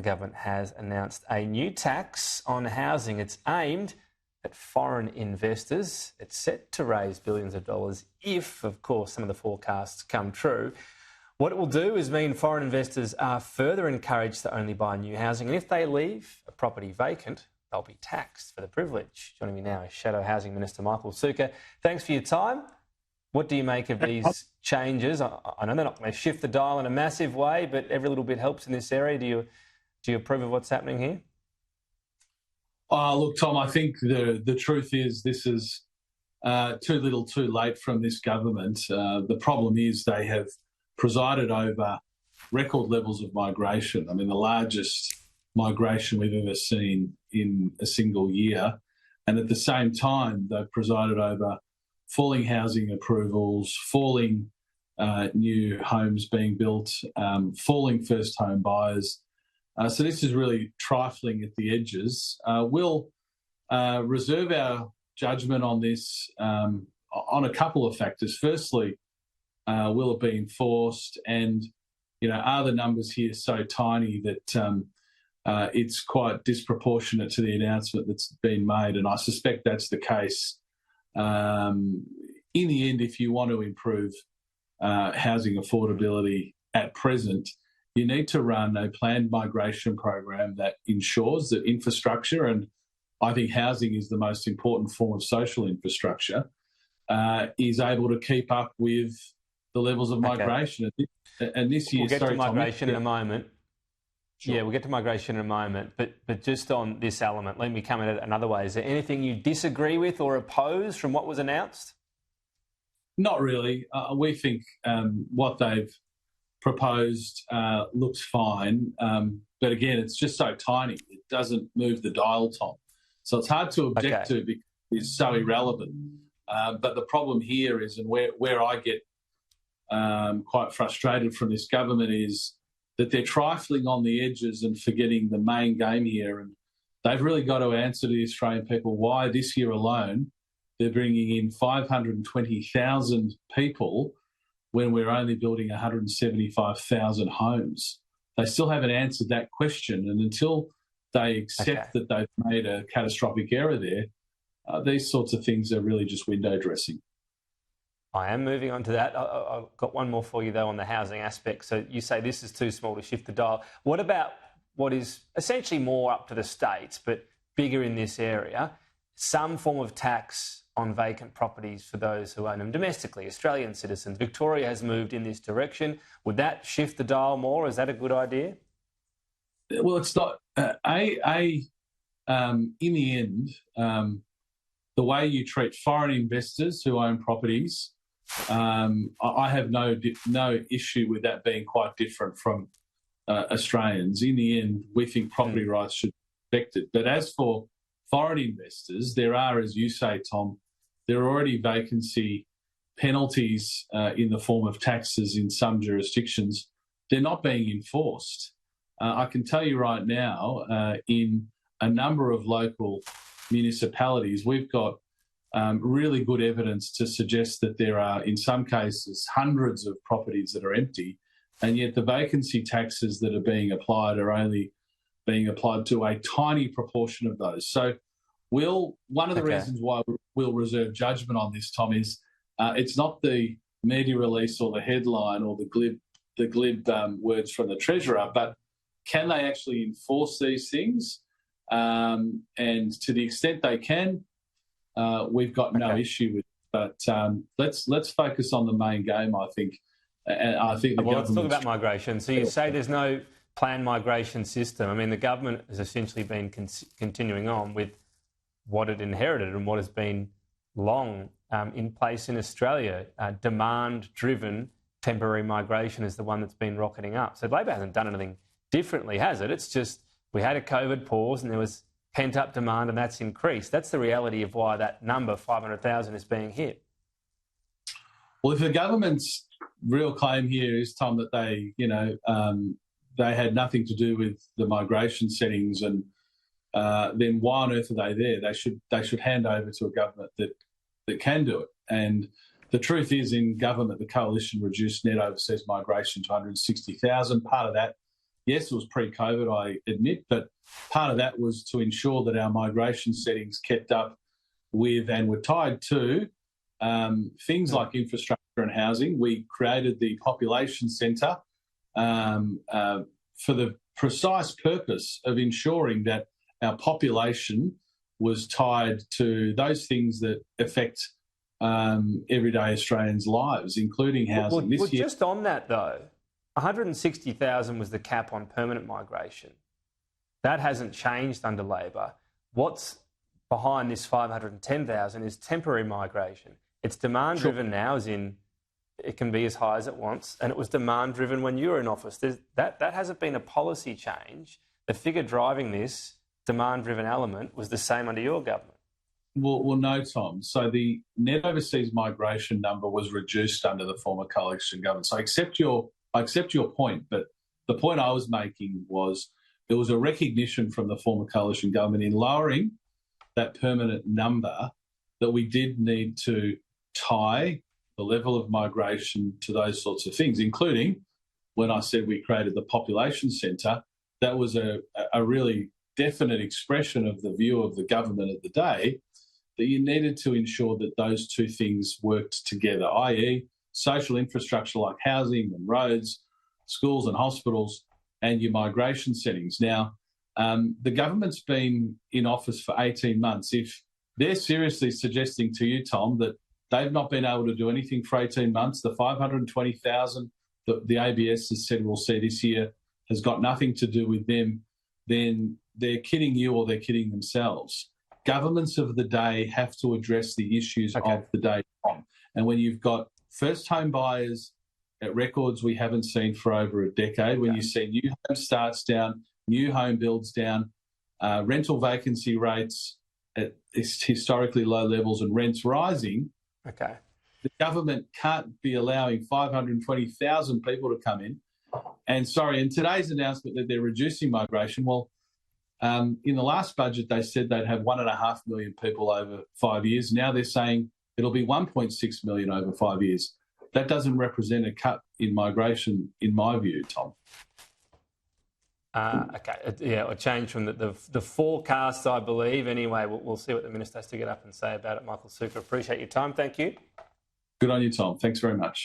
government has announced a new tax on housing. It's aimed at foreign investors. It's set to raise billions of dollars if, of course, some of the forecasts come true. What it will do is mean foreign investors are further encouraged to only buy new housing, and if they leave a property vacant, they'll be taxed for the privilege. Joining me now is Shadow Housing Minister Michael Sukkar. Thanks for your time. What do you make of these changes? I know they're not going to shift the dial in a massive way, but every little bit helps in this area. Do you approve of what's happening here? Look, Tom, I think the truth is this is too little too late from this government. The problem is they have presided over record levels of migration. I mean, the largest migration we've ever seen in a single year. And at the same time, they've presided over falling housing approvals, falling new homes being built, falling first home buyers. So this is really trifling at the edges. We'll reserve our judgment on this on a couple of factors. Firstly, will it be enforced? And, are the numbers here so tiny that it's quite disproportionate to the announcement that's been made? And I suspect that's the case. In the end, if you want to improve housing affordability at present, you need to run a planned migration program that ensures that infrastructure, and I think housing is the most important form of social infrastructure, is able to keep up with the levels of migration. And this year, we'll get to migration Tom, in a moment. Sure. Yeah, we'll get to migration in a moment. But just on this element, let me come at it another way. Is there anything you disagree with or oppose from what was announced? Not really. We think what they've proposed looks fine. But again, it's just so tiny. It doesn't move the dial, Tom. So it's hard to object to because it's so irrelevant. But the problem here is, and where I get quite frustrated from this government, is that they're trifling on the edges and forgetting the main game here. And they've really got to answer to the Australian people why this year alone they're bringing in 520,000 people when we're only building 175,000 homes. They still haven't answered that question. And until they accept that they've made a catastrophic error there, these sorts of things are really just window dressing. I am moving on to that. I've got one more for you, though, on the housing aspect. So you say this is too small to shift the dial. What about what is essentially more up to the states, but bigger in this area, some form of tax on vacant properties for those who own them domestically, Australian citizens? Victoria has moved in this direction. Would that shift the dial more? Is that a good idea? Well, it's not. In the end, the way you treat foreign investors who own properties, I have no issue with that being quite different from Australians. In the end, we think property rights should be protected. But as for foreign investors, there are, as you say, Tom, there are already vacancy penalties in the form of taxes in some jurisdictions. They're not being enforced. I can tell you right now, in a number of local municipalities, we've got really good evidence to suggest that there are, in some cases, hundreds of properties that are empty, and yet the vacancy taxes that are being applied are only being applied to a tiny proportion of those. So one of the reasons why we'll reserve judgment on this, Tom, is it's not the media release or the headline or the glib words from the Treasurer, but can they actually enforce these things? And to the extent they can, we've got no issue with it. But let's focus on the main game, I think. And I think let's talk about migration. So you say there's no planned migration system. I mean, the government has essentially been continuing on with what it inherited and what has been long in place in Australia. Demand-driven temporary migration is the one that's been rocketing up. So Labor hasn't done anything differently, has it? It's just we had a COVID pause and there was pent-up demand and that's increased. That's the reality of why that number, 500,000, is being hit. Well, if the government's real claim here is, Tom, that they had nothing to do with the migration settings, and then why on earth are they there? They should hand over to a government that can do it. And the truth is, in government, the coalition reduced net overseas migration to 160,000. Part of that Yes, it was pre-COVID, I admit, but part of that was to ensure that our migration settings kept up with and were tied to things like infrastructure and housing. We created the population centre for the precise purpose of ensuring that our population was tied to those things that affect everyday Australians' lives, including housing. Well, just on that though, 160,000 was the cap on permanent migration. That hasn't changed under Labor. What's behind this 510,000 is temporary migration. It's demand-driven now, as in it can be as high as it wants, and it was demand-driven when you were in office. That hasn't been a policy change. The figure driving this demand-driven element was the same under your government. Well, no, Tom. So the net overseas migration number was reduced under the former coalition government. So I accept your point, but the point I was making was there was a recognition from the former coalition government in lowering that permanent number that we did need to tie the level of migration to those sorts of things, including when I said we created the population centre. That was a really definite expression of the view of the government at the day that you needed to ensure that those two things worked together, i.e. social infrastructure like housing and roads, schools and hospitals, and your migration settings. Now, the government's been in office for 18 months. If they're seriously suggesting to you, Tom, that they've not been able to do anything for 18 months, the 520,000 that the ABS has said we'll see this year has got nothing to do with them, then they're kidding you or they're kidding themselves. Governments of the day have to address the issues of the day, Tom. And when you've got first home buyers at records we haven't seen for over a decade, when you see new home starts down, new home builds down, rental vacancy rates at historically low levels and rents rising, the government can't be allowing 520,000 people to come in. And today's announcement that they're reducing migration, well, in the last budget, they said they'd have 1.5 million people over 5 years. Now they're saying it'll be 1.6 million over 5 years. That doesn't represent a cut in migration, in my view, Tom. A change from the forecasts, I believe. Anyway, we'll see what the Minister has to get up and say about it. Michael Sukkar, appreciate your time. Thank you. Good on you, Tom. Thanks very much.